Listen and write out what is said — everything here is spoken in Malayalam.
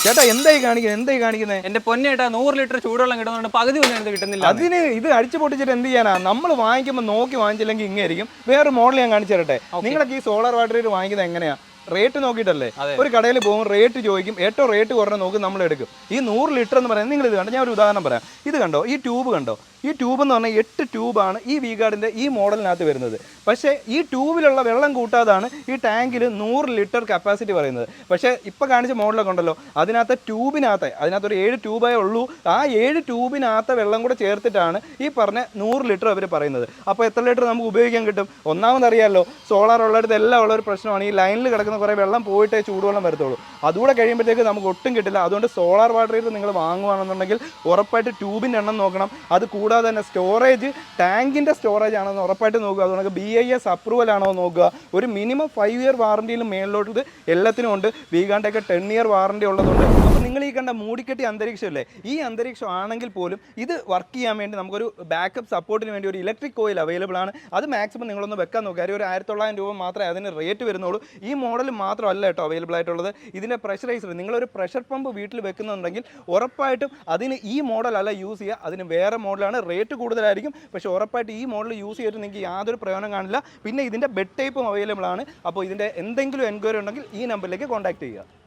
ചേട്ടാ എന്തായി കാണിക്കുന്നത്? എന്റെ പൊന്നേട്ടാ 100 ലിറ്റർ ചൂടുവെള്ളം കിട്ടുന്നുണ്ട്, പകുതി ഒന്നും എനിക്ക് കിട്ടുന്നില്ല. അതിന് ഇത് അടിച്ചു പൊട്ടിച്ചിട്ട് എന്ത് ചെയ്യാനാ? നമ്മൾ വാങ്ങിക്കുമ്പോൾ നോക്കി വാങ്ങിച്ചില്ലെങ്കിൽ ഇങ്ങനെയായിരിക്കും. വേറെ മോഡൽ ഞാൻ കാണിച്ചു തരട്ടെ. നിങ്ങളൊക്കെ ഈ സോളാർ വാട്ടർ ഹീറ്റർ വാങ്ങിക്കുന്നത് എങ്ങനെയാ? റേറ്റ് നോക്കിയിട്ടല്ലേ? ഒരു കടയിൽ പോകും, റേറ്റ് ചോദിക്കും, ഏറ്റവും റേറ്റ് കുറഞ്ഞ നോക്കി നമ്മൾ എടുക്കും. ഈ 100 ലിറ്റർ എന്ന് പറയുന്നത് നിങ്ങൾ ഇത് കണ്ടോ, ഞാൻ ഒരു ഉദാഹരണം പറയാം. ഇത് കണ്ടോ, ഈ ട്യൂബ് കണ്ടോ? ഈ ട്യൂബ് എന്ന് പറഞ്ഞാൽ 8 ട്യൂബാണ് ഈ വി ഗാർഡിൻ്റെ ഈ മോഡലിനകത്ത് വരുന്നത്. പക്ഷേ ഈ ട്യൂബിലുള്ള വെള്ളം കൂട്ടാതാണ് ഈ ടാങ്കിൽ 100 ലിറ്റർ കപ്പാസിറ്റി പറയുന്നത്. പക്ഷേ ഇപ്പോൾ കാണിച്ച മോഡലൊക്കെ ഉണ്ടല്ലോ, അതിനകത്ത് അതിനകത്തൊരു 7 ട്യൂബേ ഉള്ളൂ. ആ 7 ട്യൂബിനകത്ത് വെള്ളം കൂടെ ചേർത്തിട്ടാണ് ഈ പറഞ്ഞ 100 ലിറ്റർ അവർ പറയുന്നത്. അപ്പോൾ എത്ര ലിറ്റർ നമുക്ക് ഉപയോഗിക്കാൻ കിട്ടും? ഒന്നാമതറിയാമല്ലോ, സോളാർ ഉള്ളിടത്ത് എല്ലാം ഉള്ളൊരു പ്രശ്നമാണ്, ഈ ലൈനിൽ കിടക്കുന്ന കുറേ വെള്ളം പോയിട്ടേ ചൂടുവെള്ളം വരത്തുള്ളൂ. അതുകൂടെ കഴിയുമ്പോഴത്തേക്ക് നമുക്ക് ഒട്ടും കിട്ടില്ല. അതുകൊണ്ട് സോളാർ വാട്ടർ ഹീറ്റർ നിങ്ങൾ വാങ്ങുകയാണെന്നുണ്ടെങ്കിൽ ഉറപ്പായിട്ട് ട്യൂബിൻ്റെ എണ്ണം നോക്കണം. അത് കൂടാതെ തന്നെ സ്റ്റോറേജ്, ടാങ്കിൻ്റെ സ്റ്റോറേജ് ആണെന്ന് ഉറപ്പായിട്ട് നോക്കുക. അതുകൊണ്ട് BIS അപ്രൂവൽ ആണോ നോക്കുക. ഒരു മിനിമം 5 ഇയർ വാറണ്ടിയിലും മേളിലോട്ട് ഇത് എല്ലാത്തിനും ഉണ്ട്. വീഗാണ്ടൊക്കെ 10 ഇയർ വാറണ്ടി ഉള്ളതുകൊണ്ട്. അപ്പോൾ നിങ്ങൾ ഈ കണ്ട മൂടിക്കെട്ടിയ അന്തരീക്ഷമല്ലേ, ഈ അന്തരീക്ഷം ആണെങ്കിൽ പോലും ഇത് വർക്ക് ചെയ്യാൻ വേണ്ടി നമുക്കൊരു ബാക്കപ്പ് സപ്പോർട്ടിന് വേണ്ടി ഒരു ഇലക്ട്രിക് കോയിൽ അവൈലബിൾ ആണ്. അത് മാക്സിമം നിങ്ങളൊന്ന് വെക്കാൻ നോക്കുക. ഒരു 1900 രൂപ മാത്രമേ അതിന് റേറ്റ് വരുന്നുള്ളൂ. ഈ മോഡൽ മാത്രമല്ല കേട്ടോ അവൈലബിൾ ആയിട്ടുള്ളത്. ഇതിൻ്റെ പ്രഷറൈസർ, നിങ്ങളൊരു പ്രഷർ പമ്പ് വീട്ടിൽ വെക്കുന്നുണ്ടെങ്കിൽ ഉറപ്പായിട്ടും അതിന് ഈ മോഡൽ അല്ല യൂസ് ചെയ്യുക. അതിന് വേറെ മോഡലാണ്, റേറ്റ് കൂടുതലായിരിക്കും. പക്ഷേ ഉറപ്പായിട്ട് ഈ മോഡൽ യൂസ് ചെയ്തിട്ട് നിങ്ങൾക്ക് യാതൊരു പ്രയോജനം കാണില്ല. പിന്നെ ഇതിൻ്റെ ബെഡ് ടൈപ്പും അവൈലബിൾ ആണ്. അപ്പോൾ ഇതിൻ്റെ എന്തെങ്കിലും എൻക്വയറി ഉണ്ടെങ്കിൽ ഈ നമ്പറിലേക്ക് കോൺടാക്ട് ചെയ്യുക.